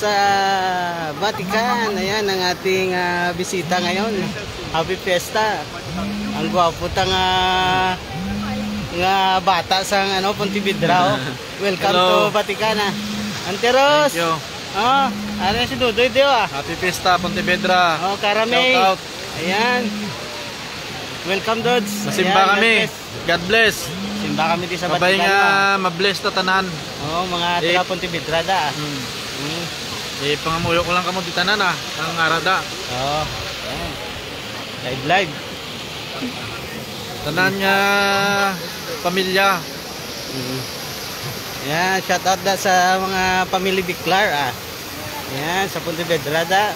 sa Vatican. Ayan ang ating bisita ngayon. Happy Fiesta. Ang gwapo tang nga bata sang Pontevedra. Welcome Hello. to Vatican. Anteros. Thank you. Ano si Dudoy Dio Happy Fiesta, Pontevedra. Karame. Shout out. Ayan. Welcome Dods. Masimba kami. God bless. Simba kami di sa Kabay Vatican. nga mabless ta tanan. Mga taga Pontevedra da. Pangamuyo ko lang kamo di tanan ang arada. Live. Tanan nga pamilya. Yan, shout out da sa mga pamilya Biclar Yan, sa Pontevedra da.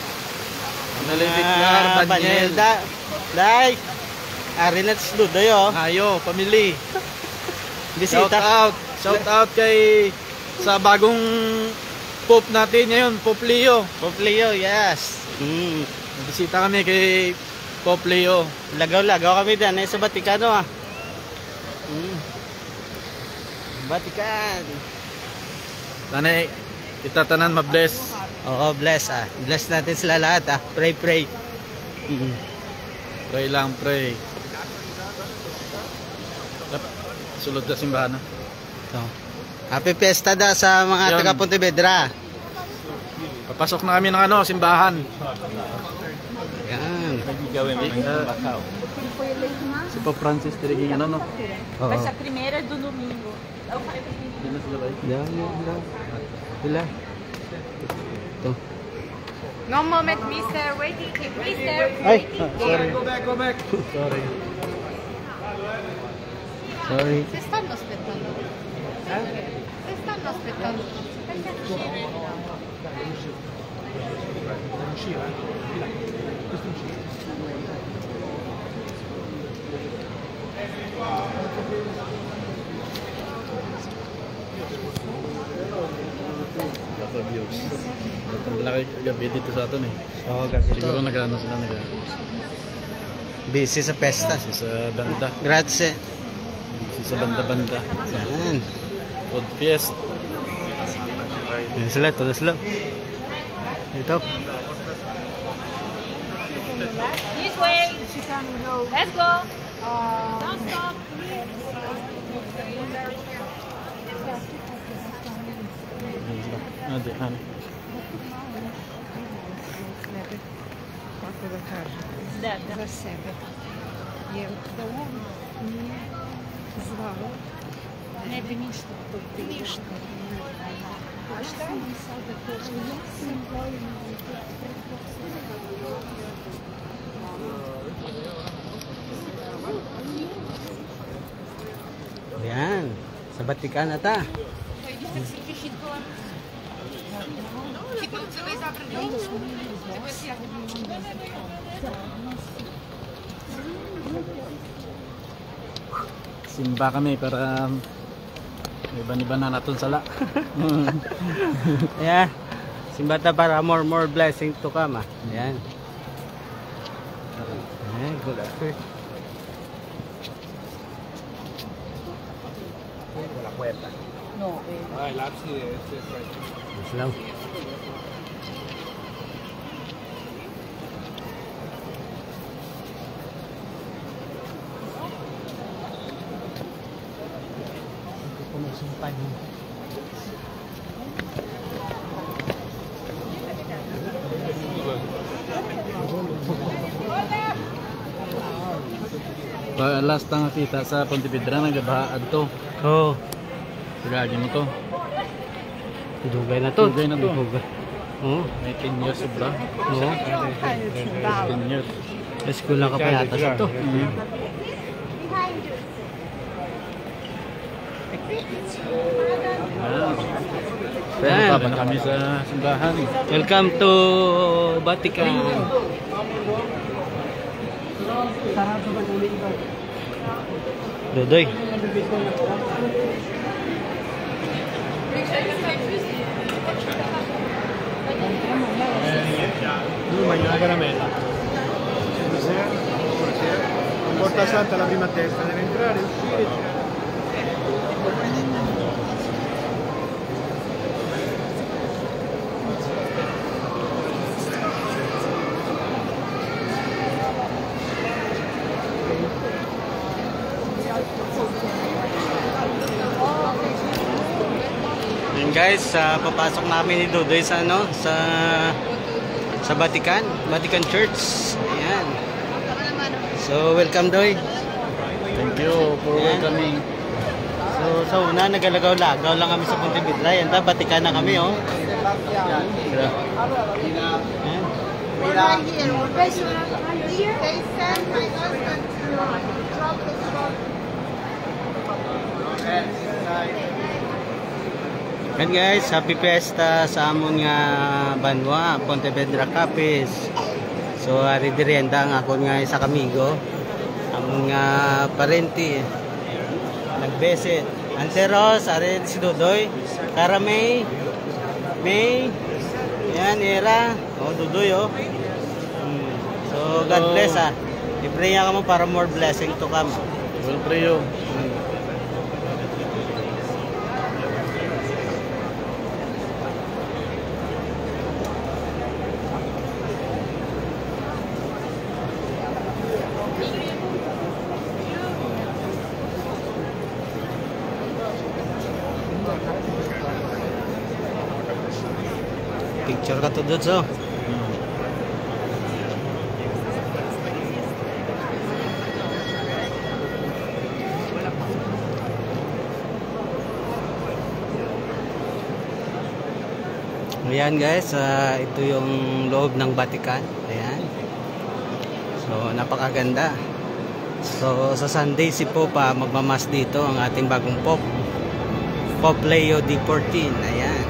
Pamilya Biclar, Daniel da. Dai. Ari na Dudoy Ayo, pamilya. Shout Bisita. out kay sa bagong Pope natin ngayon, Pope Leo. Pope Leo, yes. Bisita kami kay Pope Leo. Lagaw kami dyan sa Vaticano Vatican. Tanay, kita tanan mabless. Oo, bless Bless natin sila lahat Pray. Pray lang, pray. Sulod na simbahan So, Happy Fiesta da sa mga Yun. taga Pontevedra. Papasok na kami ng simbahan. Yan. Si Pope Francis tiriging no? Vai ser a primeira do domingo. Sila. Ito. No moment, mister. Waiting. Mister. Ay, Sorry. Go back. Sorry. sorry. Vocês estão no hospital? Vocês estão no hospital? Malaki gabi dito sa atin Oo, gabi Siguro ito. nag-ano sila Busy sa pesta. sa banda. Grazie. Sa banda-banda. Yan. Food Fiest. Yan sila, tulos lang. Ito. This way. Let's go. Don't stop. Для себе. Є вдома, мені звали. Не винішно, то винішно. А що там сади кожен символі? Yan. Sa Vatican na ta. Simba kami para iban-iban na natin sala. Ayan. Simbata para more blessing to come Ayan. Ayan, good after. No, Islam. Last na kita sa Pontevedra nagabahaan to. Oo. Pagagi mo to. Dugay na to. Dugay na to. Dugay. Oo. May 10 years sobra. Oo. 10 years. School lang ka pa yata sa to. Ayan. Baba na kami sa simbahan. Welcome to Vatican. Dodoy. Mangia la caramella. Buonasera. Porta Santa la prima testa, deve entrare e uscire. guys, papasok namin ni Dudoy sa ano, sa Vatican Church. Ayan. So, welcome Doy. Thank you for welcoming. So, sa una, nagalagaw-lagaw lang kami sa Ponte Vedra. Yan ta, Vatican na kami, oh. Ayan. Right here. They sent my husband to drop the truck. Yan guys, happy fiesta sa amon nga banwa, Pontevedra Capiz. So, ari dirienda ang akon nga isa kamigo. Amon nga parenti. Nagbesit. Anseros, ari si Dudoy. Kara May. Yan, Era. Oh, Dudoy, oh. So, God bless, ah. I-pray nga ka mo para more blessing to come. Well, pray you. Picture ka to doon, so. Ayan guys, ito yung loob ng Vatican. Ayan. So, napakaganda. So, sa Sunday si Popa magmamas dito ang ating bagong Pope. Pope Leo XIV. Ayan.